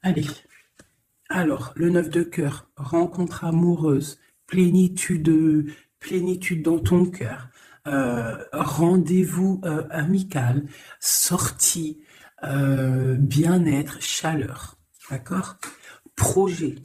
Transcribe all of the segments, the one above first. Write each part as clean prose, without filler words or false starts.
Allez. Alors, le 9 de cœur, rencontre amoureuse, plénitude dans ton cœur, rendez-vous amical, sortie, bien-être, chaleur. D'accord? Projet.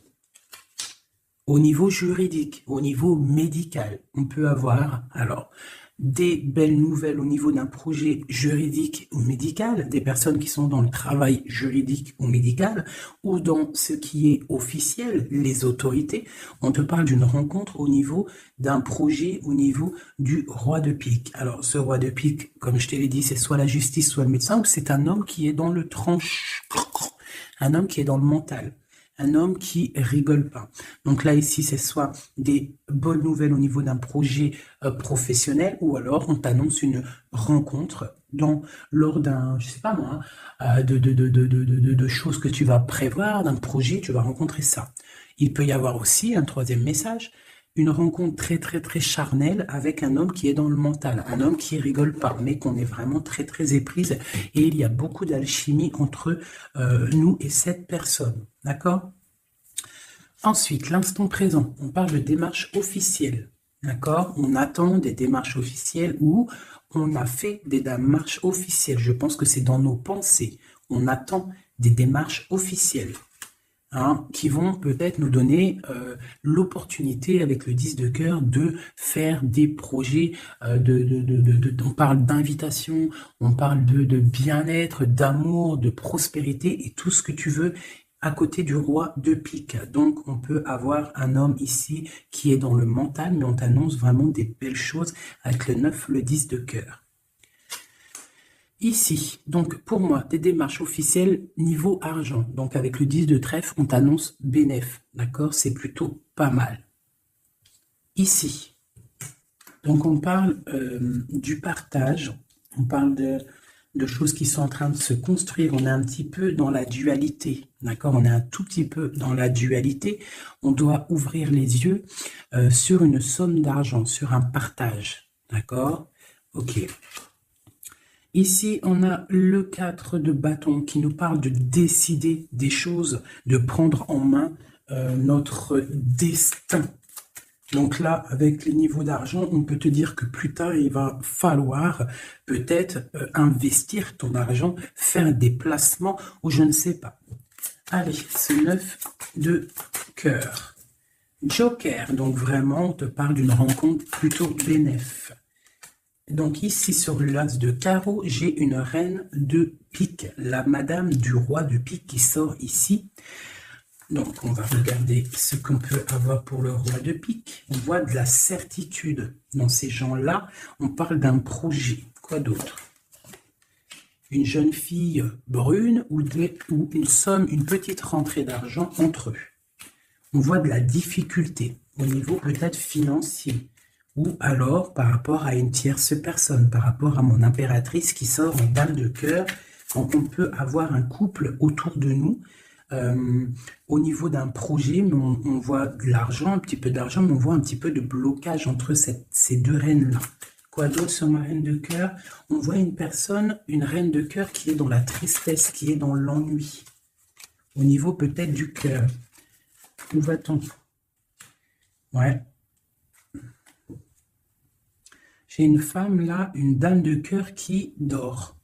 Au niveau juridique, au niveau médical, on peut avoir alors des belles nouvelles au niveau d'un projet juridique ou médical, des personnes qui sont dans le travail juridique ou médical, ou dans ce qui est officiel, les autorités. On te parle d'une rencontre au niveau d'un projet au niveau du roi de pique. Alors, ce roi de pique, comme je te l'ai dit, c'est soit la justice, soit le médecin, ou c'est un homme qui est dans le tranche, un homme qui est dans le mental. Un homme qui rigole pas. Donc là, ici, c'est soit des bonnes nouvelles au niveau d'un projet professionnel, ou alors on t'annonce une rencontre lors d'un, je sais pas moi, de choses que tu vas prévoir, d'un projet, tu vas rencontrer ça. Il peut y avoir aussi un troisième message, une rencontre très très très charnelle avec un homme qui est dans le mental, un homme qui rigole pas, mais qu'on est vraiment très très éprise, et il y a beaucoup d'alchimie entre nous et cette personne. D'accord? Ensuite, l'instant présent, on parle de démarches officielles. D'accord? On attend des démarches officielles ou on a fait des démarches officielles. Je pense que c'est dans nos pensées. On attend des démarches officielles. Qui vont peut-être nous donner l'opportunité avec le 10 de cœur de faire des projets, on parle d'invitation, on parle de bien-être, d'amour, de prospérité et tout ce que tu veux à côté du roi de pique. Donc on peut avoir un homme ici qui est dans le mental, mais on t'annonce vraiment des belles choses avec le 9, le 10 de cœur. Ici, donc pour moi, des démarches officielles niveau argent. Donc avec le 10 de trèfle, on t'annonce bénéf. D'accord? C'est plutôt pas mal. Ici, donc on parle du partage, on parle de choses qui sont en train de se construire. On est un petit peu dans la dualité. D'accord? On est un tout petit peu dans la dualité. On doit ouvrir les yeux sur une somme d'argent, sur un partage. D'accord? Ok. Ici, on a le 4 de bâton qui nous parle de décider des choses, de prendre en main notre destin. Donc là, avec les niveaux d'argent, on peut te dire que plus tard, il va falloir peut-être investir ton argent, faire des placements ou je ne sais pas. Allez, ce 9 de cœur. Joker, donc vraiment, on te parle d'une rencontre plutôt bénéf. Donc ici, sur l'as de carreau, j'ai une reine de pique, la madame du roi de pique qui sort ici. Donc, on va regarder ce qu'on peut avoir pour le roi de pique. On voit de la certitude dans ces gens-là. On parle d'un projet. Quoi d'autre? Une jeune fille brune ou une somme, une petite rentrée d'argent entre eux. On voit de la difficulté au niveau peut-être financier. Ou alors par rapport à une tierce personne, par rapport à mon impératrice qui sort en dame de cœur. Donc on peut avoir un couple autour de nous au niveau d'un projet, mais on voit de l'argent, un petit peu d'argent, mais on voit un petit peu de blocage entre ces deux reines-là. Quoi d'autre sur ma reine de cœur? On voit une personne, une reine de cœur qui est dans la tristesse, qui est dans l'ennui. Au niveau peut-être du cœur. Où va-t-on? Ouais. J'ai une femme là, une dame de cœur qui dort,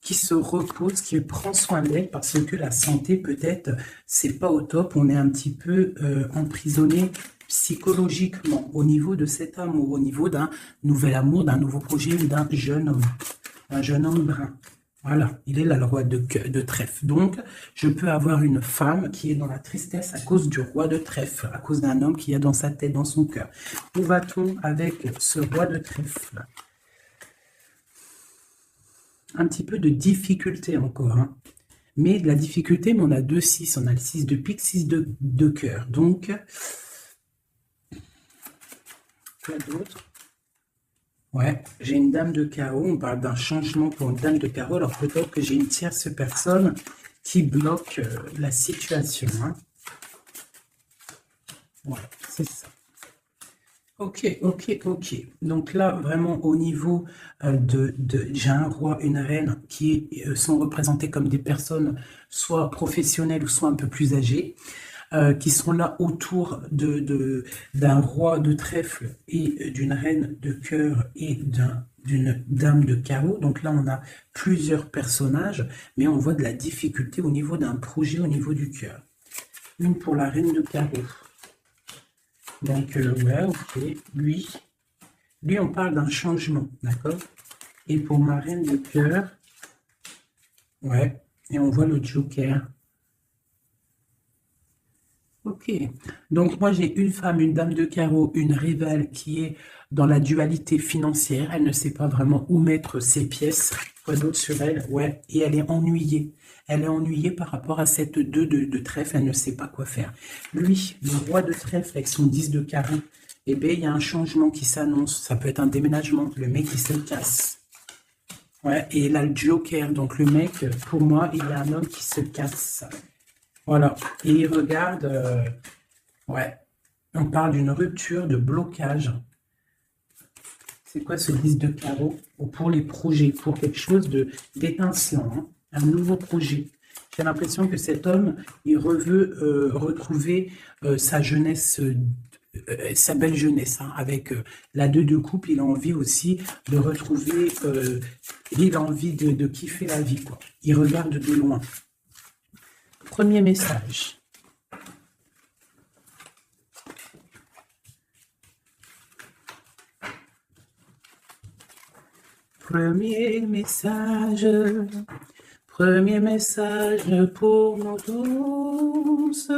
qui se repose, qui prend soin d'elle parce que la santé peut-être c'est pas au top, on est un petit peu emprisonné psychologiquement au niveau de cet amour, au niveau d'un nouvel amour, d'un nouveau projet ou d'un jeune homme, un jeune homme brun. Voilà, il est là le roi de trèfle. Donc, je peux avoir une femme qui est dans la tristesse à cause du roi de trèfle, à cause d'un homme qui a dans sa tête, dans son cœur. Où va-t-on avec ce roi de trèfle? Un petit peu de difficulté encore, hein. Mais de la difficulté, mais on a 2-6, on a le 6 de pique, 6 de cœur. Donc, quoi d'autre? Ouais, j'ai une dame de carreau, on parle d'un changement pour une dame de carreau, alors peut-être que j'ai une tierce personne qui bloque la situation. Hein. Voilà, c'est ça. Ok, ok, ok. Donc là, vraiment au niveau j'ai un roi, une reine sont représentés comme des personnes soit professionnelles ou soit un peu plus âgées, qui sont là autour d'un roi de trèfle et d'une reine de cœur et d'une dame de carreau. Donc là, on a plusieurs personnages, mais on voit de la difficulté au niveau d'un projet, au niveau du cœur. Une pour la reine de carreau. Donc, ouais, ok. Lui, on parle d'un changement, d'accord? Et pour ma reine de cœur, ouais, et on voit le Joker. Ok. Donc, moi, j'ai une femme, une dame de carreau, une rivale qui est dans la dualité financière. Elle ne sait pas vraiment où mettre ses pièces. Quoi d'autre sur elle? Ouais. Et elle est ennuyée. Elle est ennuyée par rapport à cette 2 de trèfle. Elle ne sait pas quoi faire. Lui, le roi de trèfle avec son 10 de carreau, eh bien, il y a un changement qui s'annonce. Ça peut être un déménagement. Le mec, il se casse. Ouais. Et là, le Joker. Donc, le mec, pour moi, il y a un homme qui se casse. Voilà. Et il regarde, ouais, on parle d'une rupture, de blocage. C'est quoi ce 10 de carreau? Pour les projets, pour quelque chose d'étincelant, hein, un nouveau projet. J'ai l'impression que cet homme, il veut retrouver sa jeunesse, sa belle jeunesse, hein, avec la 2 de coupe. Il a envie aussi de retrouver, il a envie de kiffer la vie, quoi. Il regarde de loin. Premier message. Premier message pour nous tous.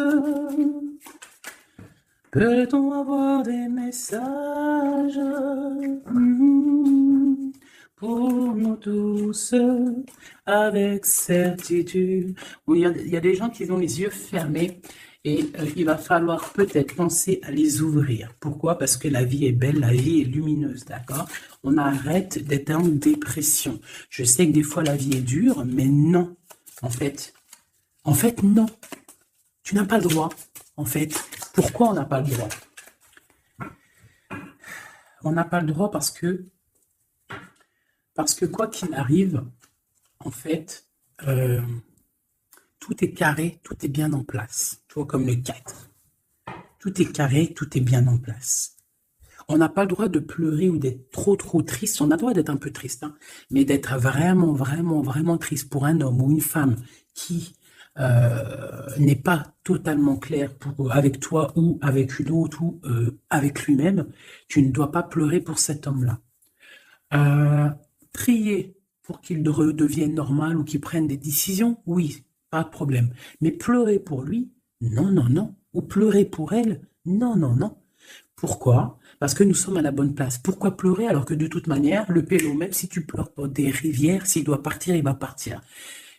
Peut-on avoir des messages pour nous tous avec certitude? Il y a des gens qui ont les yeux fermés et il va falloir peut-être penser à les ouvrir. Pourquoi? Parce que la vie est belle, la vie est lumineuse, d'accord? On arrête d'être en dépression. Je sais que des fois la vie est dure, mais non. En fait, non. Tu n'as pas le droit. En fait, pourquoi on n'a pas le droit? On n'a pas le droit parce que quoi qu'il arrive, en fait, tout est carré, tout est bien en place. Tu vois, comme le 4. Tout est carré, tout est bien en place. On n'a pas le droit de pleurer ou d'être trop triste. On a le droit d'être un peu triste, hein, mais d'être vraiment, vraiment, vraiment triste pour un homme ou une femme qui n'est pas totalement clair avec toi ou avec une autre ou avec lui-même, tu ne dois pas pleurer pour cet homme-là. Prier pour qu'il redevienne normal ou qu'il prenne des décisions, oui, pas de problème. Mais pleurer pour lui, non, non, non. Ou pleurer pour elle, non, non, non. Pourquoi? Parce que nous sommes à la bonne place. Pourquoi pleurer alors que de toute manière, le pélo, même si tu pleures pour des rivières, s'il doit partir, il va partir.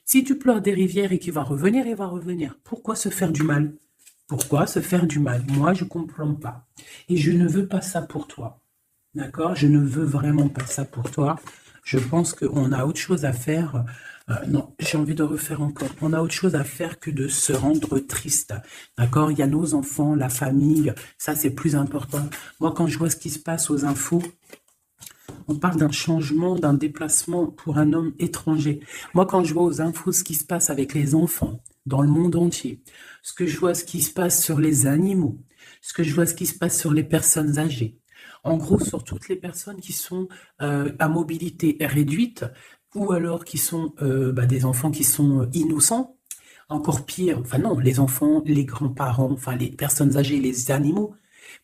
Si tu pleures des rivières et qu'il va revenir, il va revenir. Pourquoi se faire du mal? Pourquoi se faire du mal? Moi, je ne comprends pas. Et je ne veux pas ça pour toi. D'accord? Je ne veux vraiment pas ça pour toi. Je pense qu'on a autre chose à faire. Non, j'ai envie de refaire encore. On a autre chose à faire que de se rendre triste. D'accord? Il y a nos enfants, la famille. Ça, c'est plus important. Moi, quand je vois ce qui se passe aux infos, on parle d'un changement, d'un déplacement pour un homme étranger. Moi, quand je vois aux infos ce qui se passe avec les enfants dans le monde entier, ce que je vois ce qui se passe sur les animaux, ce que je vois ce qui se passe sur les personnes âgées, en gros sur toutes les personnes qui sont à mobilité réduite ou alors qui sont des enfants qui sont innocents, encore pire, enfin non, les enfants, les grands-parents, enfin les personnes âgées, les animaux,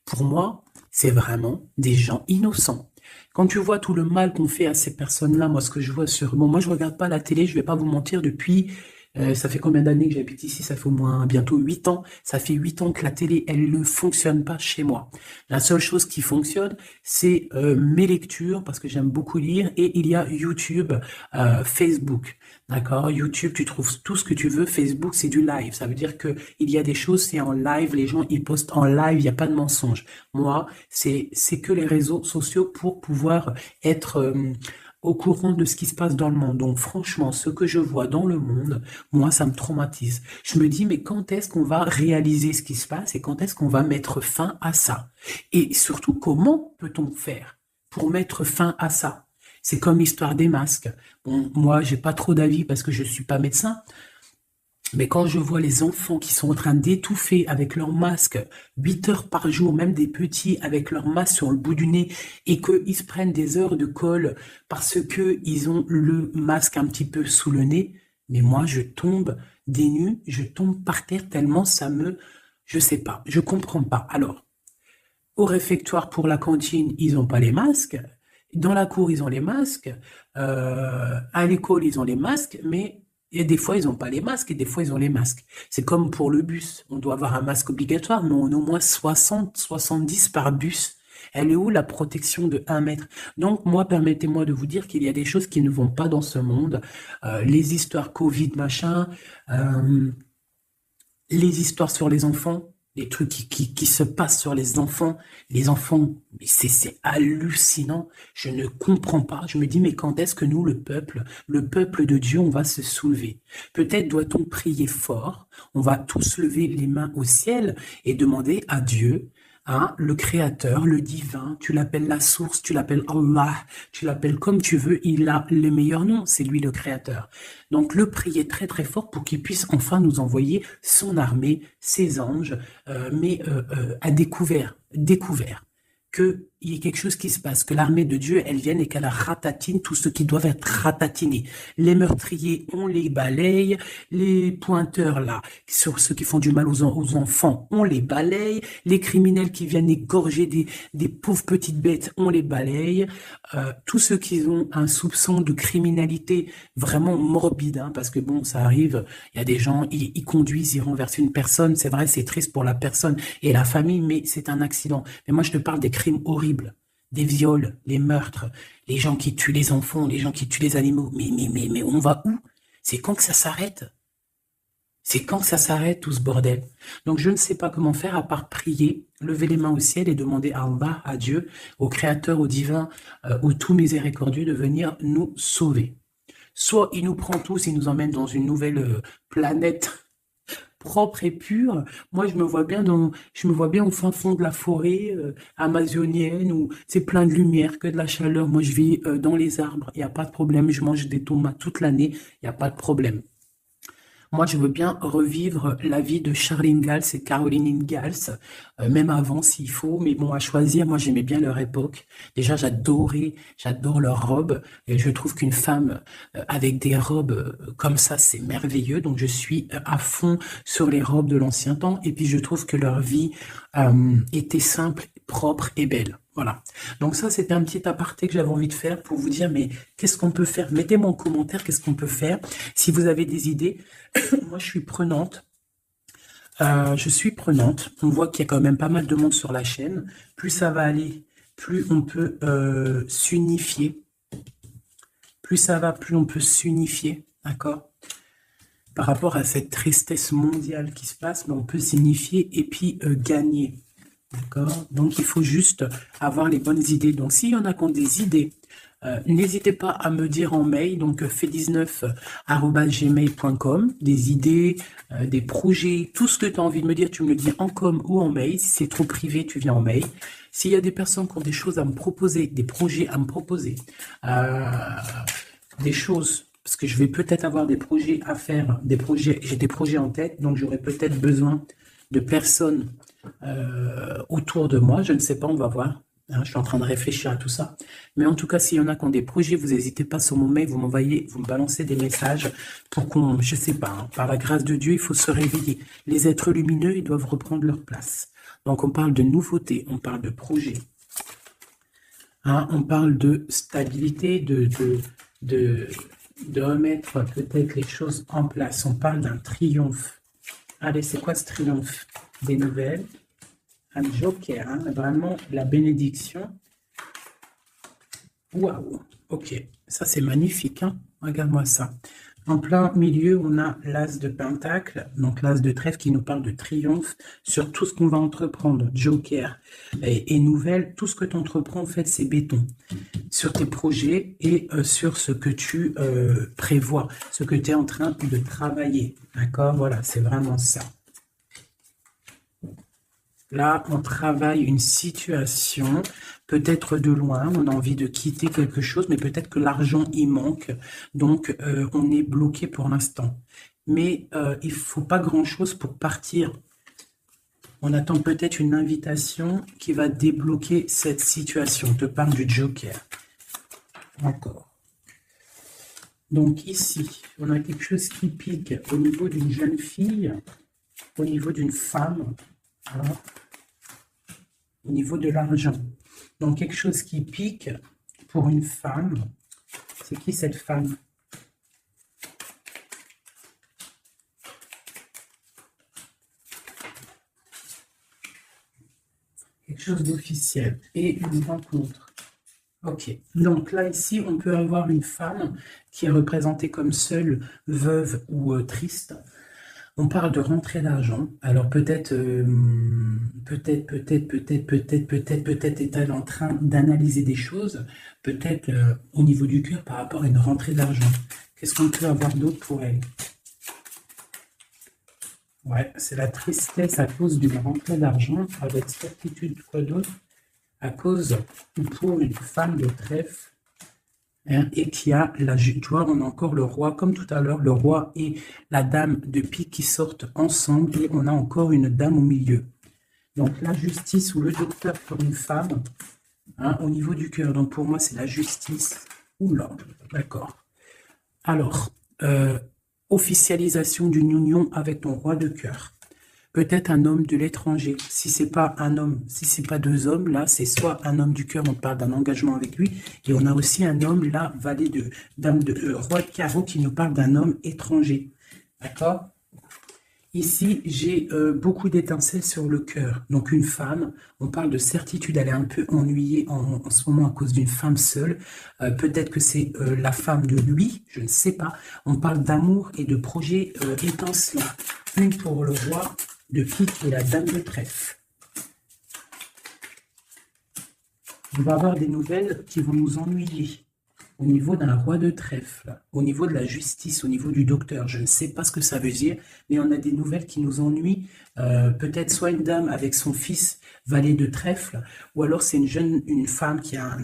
pour moi, c'est vraiment des gens innocents. Quand tu vois tout le mal qu'on fait à ces personnes-là, moi, ce que je vois Bon, moi, je regarde pas la télé, je vais pas vous mentir, depuis... ça fait combien d'années que j'habite ici? Ça fait au moins bientôt 8 ans. Ça fait 8 ans que la télé, elle ne fonctionne pas chez moi. La seule chose qui fonctionne, c'est mes lectures, parce que j'aime beaucoup lire, et il y a YouTube, Facebook. D'accord? YouTube, tu trouves tout ce que tu veux. Facebook, c'est du live. Ça veut dire que il y a des choses, c'est en live. Les gens, ils postent en live. Il n'y a pas de mensonge. Moi, c'est que les réseaux sociaux pour pouvoir être au courant de ce qui se passe dans le monde. Donc franchement, ce que je vois dans le monde, moi, ça me traumatise. Je me dis, mais quand est-ce qu'on va réaliser ce qui se passe et quand est-ce qu'on va mettre fin à ça? Et surtout, comment peut-on faire pour mettre fin à ça? C'est comme l'histoire des masques. Bon, moi, j'ai pas trop d'avis parce que je suis pas médecin. Mais quand je vois les enfants qui sont en train d'étouffer avec leur masque 8 heures par jour, même des petits avec leur masque sur le bout du nez, et qu'ils se prennent des heures de colle parce que ils ont le masque un petit peu sous le nez, mais moi je tombe des nues, je tombe par terre tellement je sais pas, je comprends pas. Alors, au réfectoire pour la cantine, ils n'ont pas les masques. Dans la cour, ils ont les masques. À l'école, ils ont les masques, mais et des fois, ils n'ont pas les masques et des fois, ils ont les masques. C'est comme pour le bus. On doit avoir un masque obligatoire, mais on a au moins 60, 70 par bus. Elle est où la protection de 1 mètre? Donc, moi, permettez-moi de vous dire qu'il y a des choses qui ne vont pas dans ce monde. Les histoires Covid, machin, les histoires sur les enfants, les trucs qui se passent sur les enfants, c'est hallucinant. Je ne comprends pas. Je me dis, mais quand est-ce que nous, le peuple de Dieu, on va se soulever? Peut-être doit-on prier fort. On va tous lever les mains au ciel et demander à Dieu, hein, le Créateur, le divin, tu l'appelles la source, tu l'appelles Allah, tu l'appelles comme tu veux, il a les meilleurs noms, c'est lui le Créateur. Donc le prier très très fort pour qu'il puisse enfin nous envoyer son armée, ses anges, à découvert, qu'il y ait quelque chose qui se passe, que l'armée de Dieu, elle vienne et qu'elle ratatine tout ce qui doit être ratatiné. Les meurtriers, on les balaye, les pointeurs là, sur ceux qui font du mal aux enfants, on les balaye, les criminels qui viennent égorger des pauvres petites bêtes, on les balaye, tous ceux qui ont un soupçon de criminalité vraiment morbide, hein, parce que bon, ça arrive, il y a des gens, ils conduisent, ils renversent une personne, c'est vrai, c'est triste pour la personne et la famille, mais c'est un accident. Mais moi, je te parle des crimes horribles, des viols, les meurtres, les gens qui tuent les enfants, les gens qui tuent les animaux. Mais on va où? C'est quand que ça s'arrête? C'est quand que ça s'arrête tout ce bordel? Donc je ne sais pas comment faire à part prier, lever les mains au ciel et demander à Allah, à Dieu, au Créateur, au Divin, au tout miséricordieux de venir nous sauver. Soit il nous prend tous et nous emmène dans une nouvelle planète propre et pure. Moi, je me vois bien au fin fond de la forêt amazonienne où c'est plein de lumière, que de la chaleur. Moi, je vis dans les arbres, il n'y a pas de problème. Je mange des tomates toute l'année, il n'y a pas de problème. Moi, je veux bien revivre la vie de Charlene Gals et Caroline Ingalls, même avant s'il faut, mais bon, à choisir, moi j'aimais bien leur époque. Déjà, j'adore leurs robes, et je trouve qu'une femme avec des robes comme ça, c'est merveilleux, donc je suis à fond sur les robes de l'ancien temps, et puis je trouve que leur vie était simple, propre et belle. Voilà. Donc ça, c'était un petit aparté que j'avais envie de faire pour vous dire, mais qu'est-ce qu'on peut faire? Mettez-moi en commentaire qu'est-ce qu'on peut faire. Si vous avez des idées, moi je suis prenante. On voit qu'il y a quand même pas mal de monde sur la chaîne. Plus ça va aller, plus on peut s'unifier. Plus ça va, plus on peut s'unifier. D'accord? Par rapport à cette tristesse mondiale qui se passe, mais on peut s'unifier et puis gagner. D'accord? Donc, il faut juste avoir les bonnes idées. Donc, s'il y en a qui ont des idées, n'hésitez pas à me dire en mail, donc fait19@gmail.com, des idées, des projets, tout ce que tu as envie de me dire, tu me le dis en com ou en mail. Si c'est trop privé, tu viens en mail. S'il y a des personnes qui ont des choses à me proposer, des projets à me proposer, des choses, parce que je vais peut-être avoir des projets à faire, j'ai des projets en tête, donc j'aurai peut-être besoin de personnes autour de moi, je ne sais pas, on va voir. Hein, je suis en train de réfléchir à tout ça. Mais en tout cas, s'il y en a qui ont des projets, vous n'hésitez pas sur mon mail, vous me balancez des messages pour qu'on, je sais pas, hein, par la grâce de Dieu, il faut se réveiller. Les êtres lumineux, ils doivent reprendre leur place. Donc on parle de nouveautés, on parle de projets. Hein, on parle de stabilité, de remettre peut-être les choses en place. On parle d'un triomphe. Allez, c'est quoi ce triomphe? Des nouvelles, un joker, hein, vraiment la bénédiction. Waouh, ok, ça c'est magnifique, hein. Regarde-moi ça. En plein milieu, on a l'as de pentacle, donc l'as de trèfle qui nous parle de triomphe sur tout ce qu'on va entreprendre, joker et nouvelle. Tout ce que tu entreprends, en fait, c'est béton sur tes projets et sur ce que tu prévois, ce que tu es en train de travailler. D'accord? Voilà, c'est vraiment ça. Là, on travaille une situation, peut-être de loin, on a envie de quitter quelque chose, mais peut-être que l'argent y manque, donc on est bloqué pour l'instant. Mais il ne faut pas grand-chose pour partir. On attend peut-être une invitation qui va débloquer cette situation. On te parle du joker. Encore. Donc ici, on a quelque chose qui pique au niveau d'une jeune fille, au niveau d'une femme. Voilà. Au niveau de l'argent. Donc, quelque chose qui pique pour une femme. C'est qui cette femme? Quelque chose d'officiel et une rencontre. Ok. Donc là, ici, on peut avoir une femme qui est représentée comme seule, veuve ou triste. On parle de rentrée d'argent. Alors peut-être est-elle en train d'analyser des choses, peut-être au niveau du cœur par rapport à une rentrée d'argent. Qu'est-ce qu'on peut avoir d'autre pour elle? Ouais, c'est la tristesse à cause d'une rentrée d'argent, avec certitude, quoi d'autre? À cause, pour une femme de trèfle, hein, et qui a tu vois, on a encore le roi, comme tout à l'heure, le roi et la dame de pique qui sortent ensemble, et on a encore une dame au milieu. Donc la justice ou le docteur pour une femme, hein, au niveau du cœur. Donc pour moi, c'est la justice. Oula, d'accord. Alors, officialisation d'une union avec ton roi de cœur. Peut-être un homme de l'étranger. Si c'est pas un homme, si c'est pas deux hommes, là, c'est soit un homme du cœur, on parle d'un engagement avec lui, et on a aussi un homme, là, valet de dame de roi de carreau, qui nous parle d'un homme étranger. D'accord? Ici, j'ai beaucoup d'étincelles sur le cœur. Donc une femme, on parle de certitude, elle est un peu ennuyée en ce moment à cause d'une femme seule. Peut-être que c'est la femme de lui, je ne sais pas. On parle d'amour et de projets étincelants. Une pour le roi de pique et la dame de trèfle. On va avoir des nouvelles qui vont nous ennuyer. Au niveau d'un roi de trèfle, au niveau de la justice, au niveau du docteur, je ne sais pas ce que ça veut dire, mais on a des nouvelles qui nous ennuient. Peut-être soit une dame avec son fils valet de trèfle, ou alors c'est une femme qui a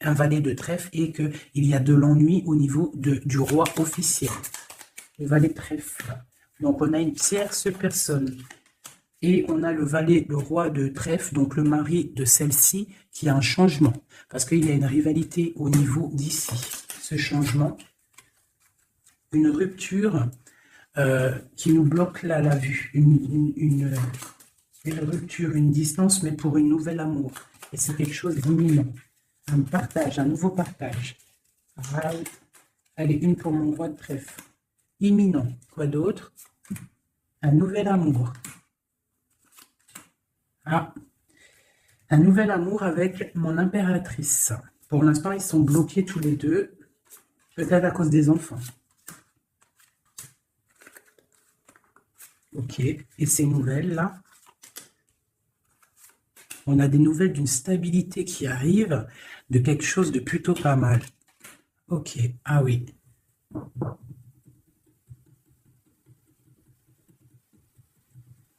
un valet de trèfle et qu'il y a de l'ennui au niveau du roi officiel. Le valet de trèfle. Donc on a une tierce personne. Et on a le valet, le roi de trèfle, donc le mari de celle-ci, qui a un changement. Parce qu'il y a une rivalité au niveau d'ici. Ce changement, une rupture qui nous bloque là la vue. Une rupture, une distance, mais pour une nouvelle amour. Et c'est quelque chose d'imminent. Un partage, un nouveau partage. Allez, une pour mon roi de trèfle. Imminent. Quoi d'autre? Un nouvel amour. Ah, un nouvel amour avec mon impératrice. Pour l'instant, ils sont bloqués tous les deux, peut-être à cause des enfants. Ok, et ces nouvelles-là, on a des nouvelles d'une stabilité qui arrive, de quelque chose de plutôt pas mal. Ok, ah oui.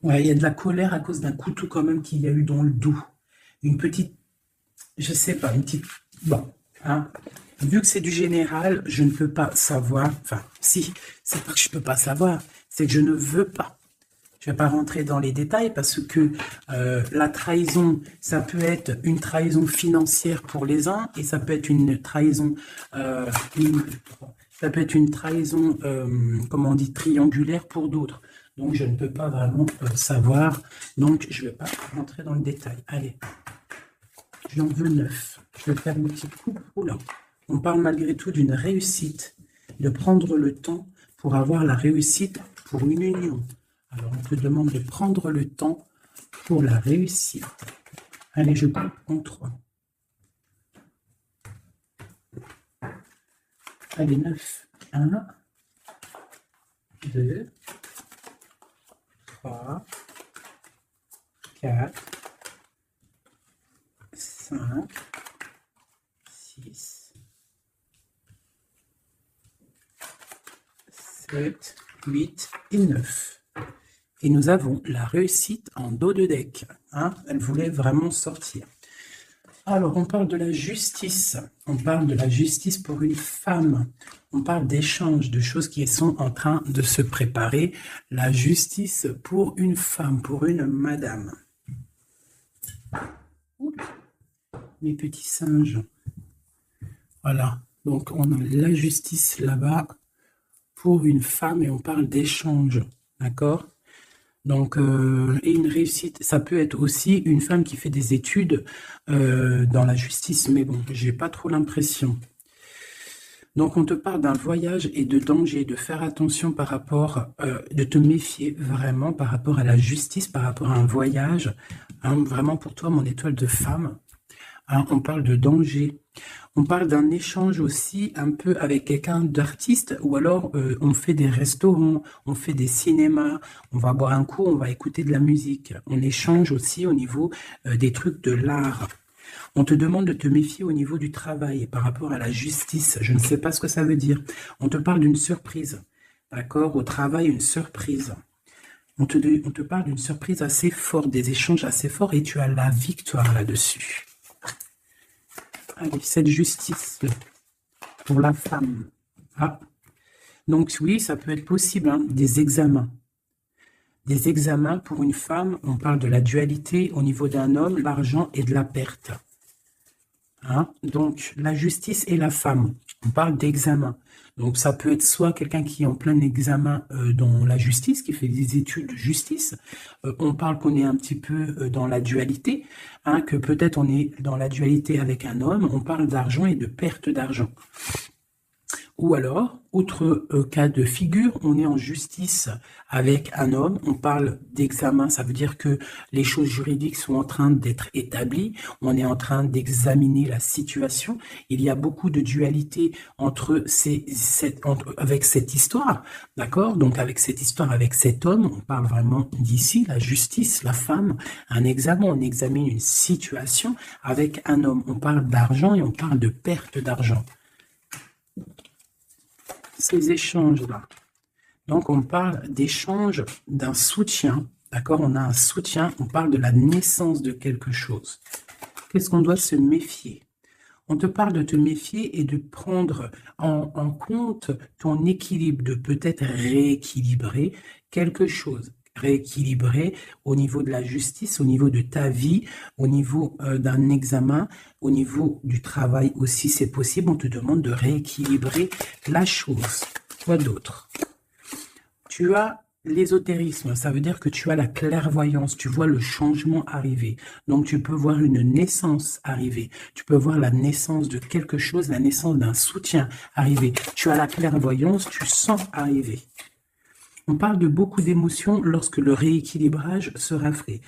Ouais, il y a de la colère à cause d'un couteau quand même qu'il y a eu dans le dos. Une petite, je sais pas, une petite... Bon, hein. Vu que c'est du général, je ne peux pas savoir. Enfin, si, c'est pas que je ne peux pas savoir, c'est que je ne veux pas. Je ne vais pas rentrer dans les détails parce que la trahison, ça peut être une trahison financière pour les uns et ça peut être une trahison, comment on dit, triangulaire pour d'autres. Donc, je ne peux pas vraiment savoir. Donc, je ne vais pas rentrer dans le détail. Allez, j'en veux 9. Je vais faire une petite coupe. Oula. On parle malgré tout d'une réussite, de prendre le temps pour avoir la réussite pour une union. Alors, on te demande de prendre le temps pour la réussite. Allez, je coupe en 3. Allez, 9. 1, 2, 3, 4, 5, 6, 7, 8 et 9. Et nous avons la réussite en dos de deck. Hein, elle voulait vraiment sortir. Alors, on parle de la justice. On parle de la justice pour une femme. On parle d'échanges, de choses qui sont en train de se préparer. La justice pour une femme, pour une madame. Oups, mes petits singes. Voilà. Donc, on a la justice là-bas pour une femme et on parle d'échanges. D'accord ? Donc, et une réussite, ça peut être aussi une femme qui fait des études dans la justice, mais bon, j'ai pas trop l'impression. Donc, on te parle d'un voyage et de danger, de faire attention par rapport, de te méfier vraiment par rapport à la justice, par rapport à un voyage, hein, vraiment pour toi, mon étoile de femme. Hein, on parle de danger. On parle d'un échange aussi un peu avec quelqu'un d'artiste ou alors on fait des restaurants, on fait des cinémas, on va boire un coup, on va écouter de la musique. On échange aussi au niveau des trucs de l'art. On te demande de te méfier au niveau du travail par rapport à la justice. Je ne sais pas ce que ça veut dire. On te parle d'une surprise. D'accord ? Au travail, une surprise. On te parle d'une surprise assez forte, des échanges assez forts et tu as la victoire là-dessus. Allez, cette justice pour la femme. Ah. Donc oui, ça peut être possible, hein, des examens. Des examens pour une femme, on parle de la dualité au niveau d'un homme, l'argent et de la perte. Hein? Donc la justice et la femme, on parle d'examen. Donc ça peut être soit quelqu'un qui est en plein examen dans la justice, qui fait des études de justice. On parle qu'on est un petit peu dans la dualité, hein, que peut-être on est dans la dualité avec un homme, on parle d'argent et de perte d'argent. Ou alors, autre cas de figure, on est en justice avec un homme, on parle d'examen, ça veut dire que les choses juridiques sont en train d'être établies, on est en train d'examiner la situation, il y a beaucoup de dualité avec cette histoire, d'accord? Donc avec cette histoire, avec cet homme, on parle vraiment d'ici, la justice, la femme, un examen, on examine une situation avec un homme, on parle d'argent et on parle de perte d'argent. Ces échanges-là. Donc, on parle d'échange d'un soutien. D'accord? On a un soutien, on parle de la naissance de quelque chose. Qu'est-ce qu'on doit se méfier? On te parle de te méfier et de prendre en compte ton équilibre, de peut-être rééquilibrer quelque chose. Rééquilibrer au niveau de la justice, au niveau de ta vie, au niveau d'un examen, au niveau du travail aussi, c'est possible. On te demande de rééquilibrer la chose. Quoi d'autre? Tu as l'ésotérisme, ça veut dire que tu as la clairvoyance, tu vois le changement arriver. Donc tu peux voir une naissance arriver, tu peux voir la naissance de quelque chose, la naissance d'un soutien arriver. Tu as la clairvoyance, tu sens arriver. On parle de beaucoup d'émotions lorsque le rééquilibrage sera fait.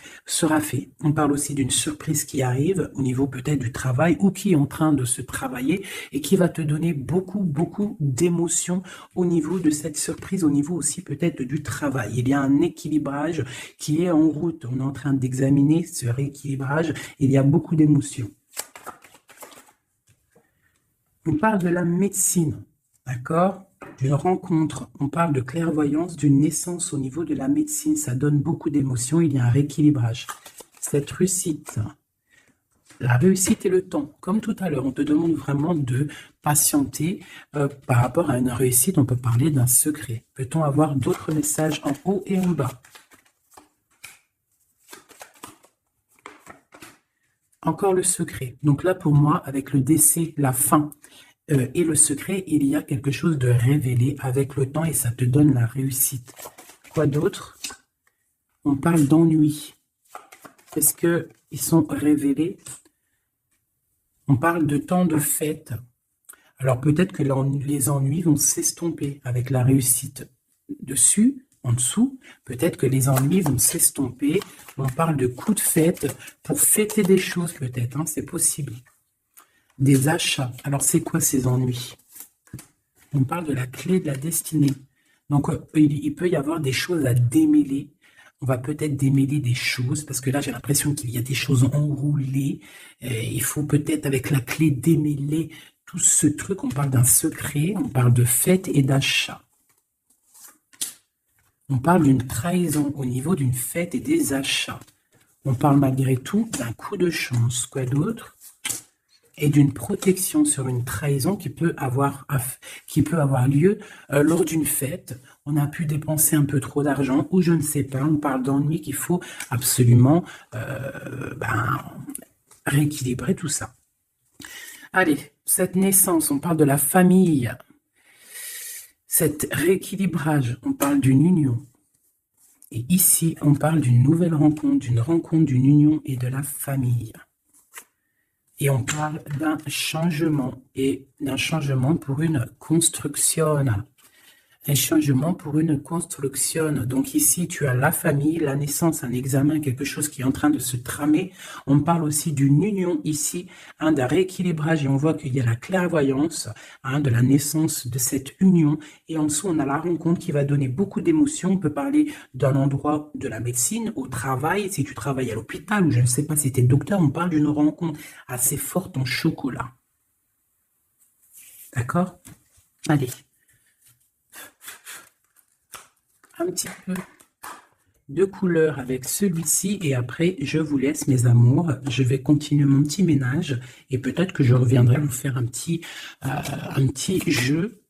On parle aussi d'une surprise qui arrive au niveau peut-être du travail ou qui est en train de se travailler et qui va te donner beaucoup d'émotions au niveau de cette surprise, au niveau aussi peut-être du travail. Il y a un équilibrage qui est en route. On est en train d'examiner ce rééquilibrage. Il y a beaucoup d'émotions. On parle de la médecine, d'accord ? D'une rencontre, on parle de clairvoyance, d'une naissance au niveau de la médecine, ça donne beaucoup d'émotions, il y a un rééquilibrage. Cette réussite, la réussite et le temps, comme tout à l'heure, on te demande vraiment de patienter par rapport à une réussite, on peut parler d'un secret. Peut-on avoir d'autres messages en haut et en bas? Encore le secret. Donc là, pour moi, avec le décès, la fin, et le secret, il y a quelque chose de révélé avec le temps et ça te donne la réussite. Quoi d'autre? On parle d'ennui. Est-ce qu'ils sont révélés? On parle de temps de fête. Alors peut-être que les ennuis vont s'estomper avec la réussite dessus, en dessous. Peut-être que les ennuis vont s'estomper. On parle de coups de fête pour fêter des choses peut-être, hein, c'est possible. Des achats. Alors, c'est quoi ces ennuis? On parle de la clé de la destinée. Donc, il peut y avoir des choses à démêler. On va peut-être démêler des choses, parce que là, j'ai l'impression qu'il y a des choses enroulées. Il faut peut-être, avec la clé, démêler tout ce truc. On parle d'un secret, on parle de fête et d'achat. On parle d'une trahison au niveau d'une fête et des achats. On parle malgré tout d'un coup de chance. Quoi d'autre? Et d'une protection sur une trahison qui peut avoir lieu lors d'une fête. On a pu dépenser un peu trop d'argent ou je ne sais pas. On parle d'ennui qu'il faut absolument rééquilibrer tout ça. Allez, cette naissance, on parle de la famille. Cet rééquilibrage, on parle d'une union. Et ici, on parle d'une nouvelle rencontre, d'une union et de la famille. Et on parle d'un changement, et d'un changement pour une construction. Un changement pour une construction. Donc ici, tu as la famille, la naissance, un examen, quelque chose qui est en train de se tramer. On parle aussi d'une union ici, d'un rééquilibrage, et on voit qu'il y a la clairvoyance de la naissance de cette union. Et en dessous, on a la rencontre qui va donner beaucoup d'émotions. On peut parler d'un endroit de la médecine, au travail, si tu travailles à l'hôpital, ou je ne sais pas si tu es docteur, on parle d'une rencontre assez forte en chocolat. D'accord? Allez. Un petit peu de couleur avec celui-ci et après je vous laisse mes amours, je vais continuer mon petit ménage et peut-être que je reviendrai vous faire un petit jeu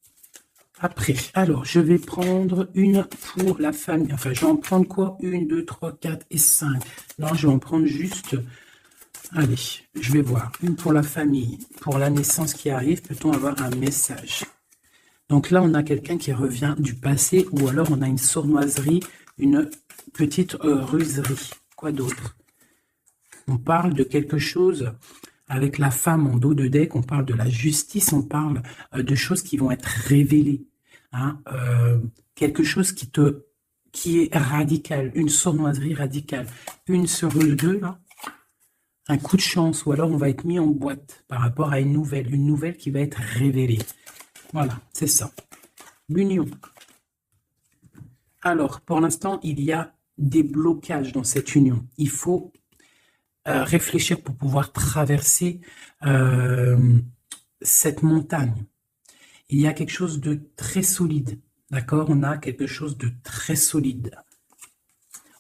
après. Alors je vais prendre une pour la famille, enfin je vais en prendre quoi? 1, 2, 3, 4 et 5. Non, je vais en prendre juste, allez, je vais voir, une pour la famille, pour la naissance qui arrive, peut-on avoir un message? Donc là, on a quelqu'un qui revient du passé ou alors on a une sournoiserie, une petite ruserie. Quoi d'autre? On parle de quelque chose avec la femme en dos de deck, on parle de la justice, on parle de choses qui vont être révélées. Quelque chose qui est radical, une sournoiserie radicale. Une sur le 2, là, un coup de chance ou alors on va être mis en boîte par rapport à une nouvelle qui va être révélée. Voilà, c'est ça. L'union. Alors, pour l'instant, il y a des blocages dans cette union. Il faut réfléchir pour pouvoir traverser cette montagne. Il y a quelque chose de très solide. D'accord? On a quelque chose de très solide.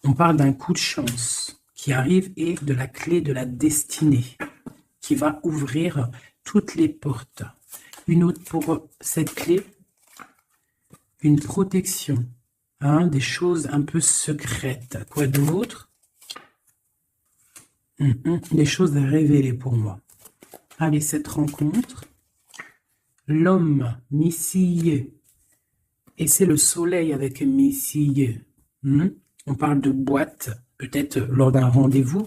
On parle d'un coup de chance qui arrive et de la clé de la destinée qui va ouvrir toutes les portes. Une autre pour cette clé, une protection, des choses un peu secrètes. Quoi d'autre? Des choses à révéler pour moi. Allez, cette rencontre, l'homme missillé, et c'est le soleil avec missillé. On parle de boîte, peut-être lors d'un rendez-vous.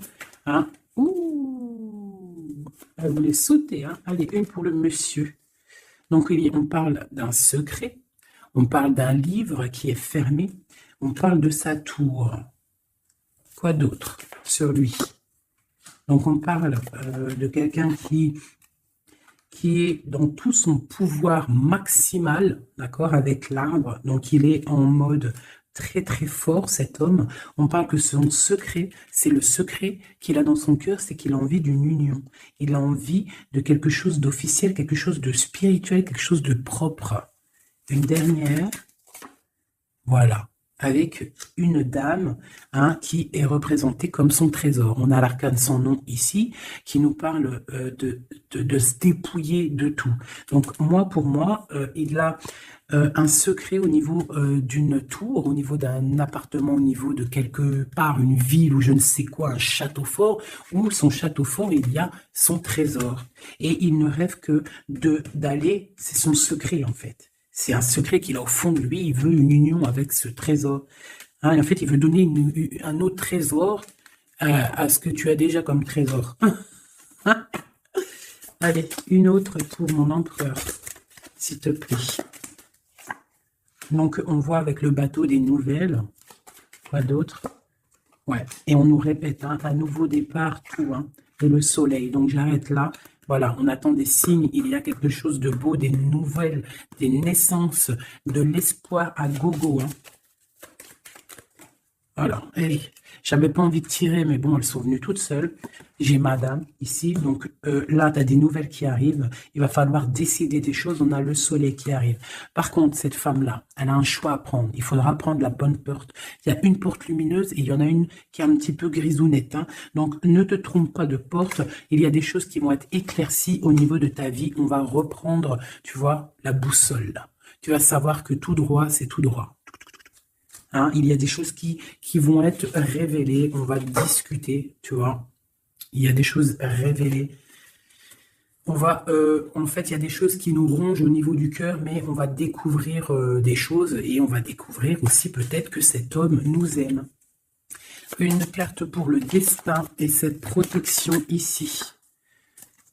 Ouh, elle voulait sauter. Allez, une pour le monsieur. Donc, on parle d'un secret, on parle d'un livre qui est fermé, on parle de sa tour. Quoi d'autre sur lui? Donc, on parle de quelqu'un qui est dans tout son pouvoir maximal, d'accord, avec l'arbre. Donc, il est en mode très, très fort, cet homme. On parle que son secret, c'est le secret qu'il a dans son cœur, c'est qu'il a envie d'une union. Il a envie de quelque chose d'officiel, quelque chose de spirituel, quelque chose de propre. Une dernière, voilà, avec une dame qui est représentée comme son trésor. On a l'arcane sans nom ici, qui nous parle de se dépouiller de tout. Donc, pour moi, il a un secret au niveau d'une tour, au niveau d'un appartement, au niveau de quelque part, une ville ou je ne sais quoi, un château fort, où son château fort, il y a son trésor. Et il ne rêve que d'aller, c'est son secret en fait. C'est un secret qu'il a au fond de lui, il veut une union avec ce trésor. Et en fait, il veut donner un autre trésor à ce que tu as déjà comme trésor. Allez, une autre pour mon empereur, s'il te plaît. Donc, on voit avec le bateau des nouvelles. Quoi d'autre? Ouais. Et on nous répète un nouveau départ, tout. Et le soleil. Donc, j'arrête là. Voilà, on attend des signes, il y a quelque chose de beau, des nouvelles, des naissances, de l'espoir à gogo. Hein. Voilà, hey, j'avais pas envie de tirer, mais bon, elles sont venues toutes seules. J'ai madame ici, donc là, tu as des nouvelles qui arrivent. Il va falloir décider des choses, on a le soleil qui arrive. Par contre, cette femme-là, elle a un choix à prendre. Il faudra prendre la bonne porte. Il y a une porte lumineuse et il y en a une qui est un petit peu grisounette. Hein. Donc, ne te trompe pas de porte. Il y a des choses qui vont être éclaircies au niveau de ta vie. On va reprendre, tu vois, la boussole. Là. Tu vas savoir que tout droit, c'est tout droit. Hein, il y a des choses qui vont être révélées, on va discuter, tu vois. Il y a des choses révélées. On va, en fait, il y a des choses qui nous rongent au niveau du cœur, mais on va découvrir des choses et on va découvrir aussi peut-être que cet homme nous aime. Une carte pour le destin et cette protection ici.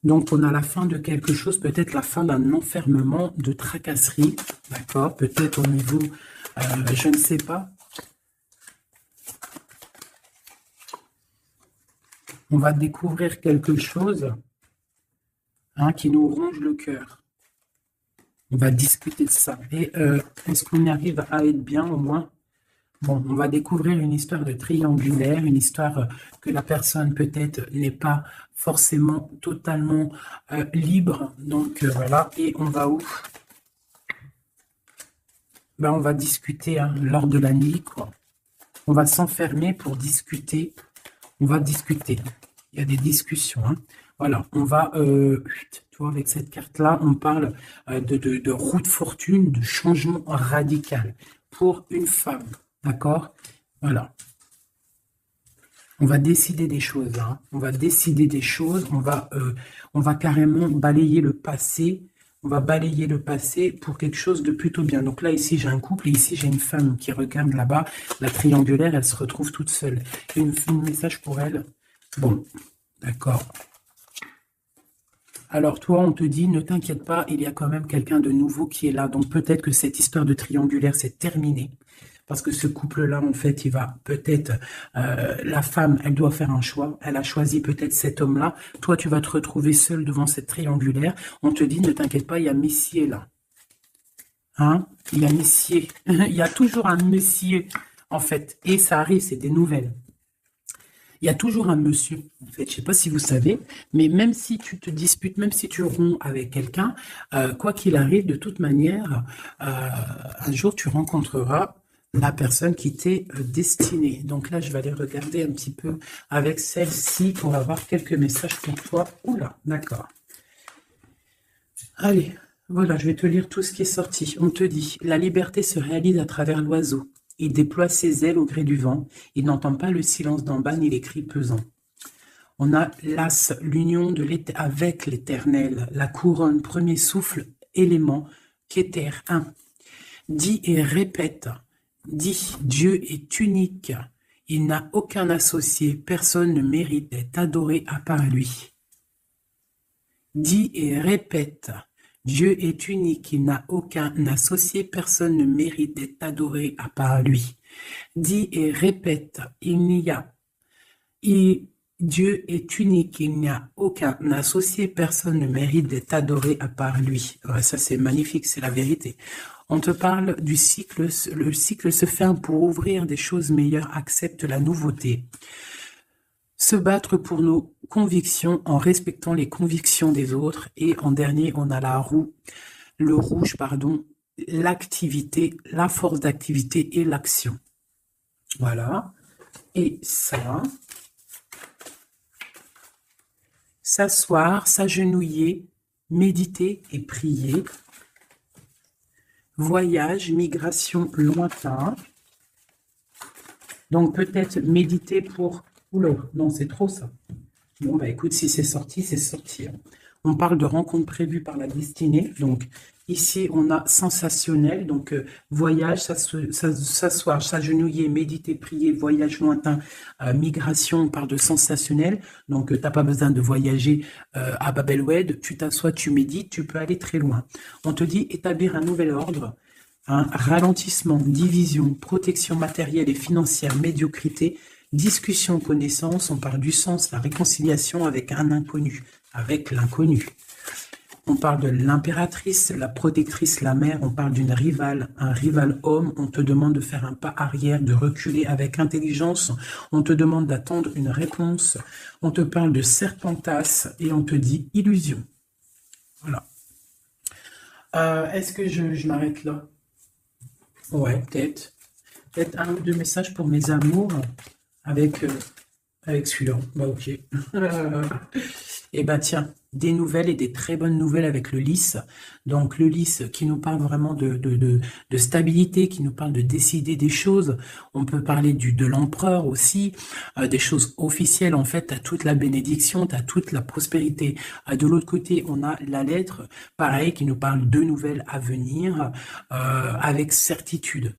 Donc, on a la fin de quelque chose, peut-être la fin d'un enfermement, de tracasserie, d'accord? Peut-être au niveau... je ne sais pas. On va découvrir quelque chose hein, qui nous ronge le cœur. On va discuter de ça. Et est-ce qu'on y arrive à être bien au moins? Bon, on va découvrir une histoire de triangulaire, une histoire que la personne peut-être n'est pas forcément totalement libre. Donc voilà, et on va où? Ben, on va discuter hein, lors de la nuit, quoi. On va s'enfermer pour discuter. On va discuter. Il y a des discussions. Hein. Voilà, on va... tu vois, avec cette carte-là, on parle de roue de fortune, de changement radical pour une femme. D'accord? Voilà. On va décider des choses. Hein. On va décider des choses. On va carrément balayer le passé. On va balayer le passé pour quelque chose de plutôt bien. Donc là, ici, j'ai un couple et ici, j'ai une femme qui regarde là-bas. La triangulaire, elle se retrouve toute seule. Un message pour elle. Bon, d'accord. Alors toi, on te dit, ne t'inquiète pas, il y a quand même quelqu'un de nouveau qui est là. Donc peut-être que cette histoire de triangulaire, c'est terminé. Parce que ce couple-là, en fait, il va peut-être... la femme, elle doit faire un choix. Elle a choisi peut-être cet homme-là. Toi, tu vas te retrouver seul devant cette triangulaire. On te dit, ne t'inquiète pas, il y a Messier là. Hein? Il y a Messier. Il y a toujours un Messier, en fait. Et ça arrive, c'est des nouvelles. Il y a toujours un monsieur, en fait, je ne sais pas si vous savez, mais même si tu te disputes, même si tu romps avec quelqu'un, quoi qu'il arrive, de toute manière, un jour tu rencontreras la personne qui t'est destinée. Donc là, je vais aller regarder un petit peu avec celle-ci pour avoir quelques messages pour toi. Oula, d'accord. Allez, voilà, je vais te lire tout ce qui est sorti. On te dit, la liberté se réalise à travers l'oiseau. Il déploie ses ailes au gré du vent. Il n'entend pas le silence d'en bas ni les cris pesants. On a l'as, l'union avec l'éternel, la couronne, premier souffle, élément, Kéter 1. Dis et répète. Dis, Dieu est unique. Il n'a aucun associé. Personne ne mérite d'être adoré à part lui. Dis et répète. Dieu est unique, il n'a aucun associé, personne ne mérite d'être adoré à part lui. Dis et répète, Dieu est unique, il n'y a aucun associé, personne ne mérite d'être adoré à part lui. Ouais, ça c'est magnifique, c'est la vérité. On te parle du cycle, le cycle se ferme pour ouvrir des choses meilleures, accepte la nouveauté. Se battre pour nos convictions en respectant les convictions des autres. Et en dernier, on a le rouge, l'activité, la force d'activité et l'action. Voilà. Et ça, s'asseoir, s'agenouiller, méditer et prier. Voyage, migration lointain. Donc peut-être méditer pour... Oula, non, c'est trop ça. Bon, bah écoute, si c'est sorti, c'est sorti. On parle de rencontres prévues par la destinée. Donc, ici, on a sensationnel. Donc, voyage, s'asseoir, s'agenouiller, méditer, prier, voyage lointain, migration, on parle de sensationnel. Donc, tu n'as pas besoin de voyager à Babelwed. Tu t'assois, tu médites, tu peux aller très loin. On te dit établir un nouvel ordre. Ralentissement, division, protection matérielle et financière, médiocrité, discussion, connaissance, on parle du sens, la réconciliation avec un inconnu. avec l'inconnu. On parle de l'impératrice, la protectrice, la mère. On parle d'une rivale, un rival homme. On te demande de faire un pas arrière, de reculer avec intelligence. On te demande d'attendre une réponse. On te parle de serpentas et on te dit illusion. Voilà. Est-ce que je m'arrête là? Ouais, peut-être. Peut-être un ou deux messages pour mes amours avec, avec celui-là. Bah ok. Et bah tiens, des nouvelles et des très bonnes nouvelles avec le lys. Donc le lys qui nous parle vraiment de stabilité, qui nous parle de décider des choses. On peut parler de l'empereur aussi, des choses officielles. En fait, tu as toute la bénédiction, tu as toute la prospérité. De l'autre côté, on a la lettre, pareil, qui nous parle de nouvelles à venir avec certitude.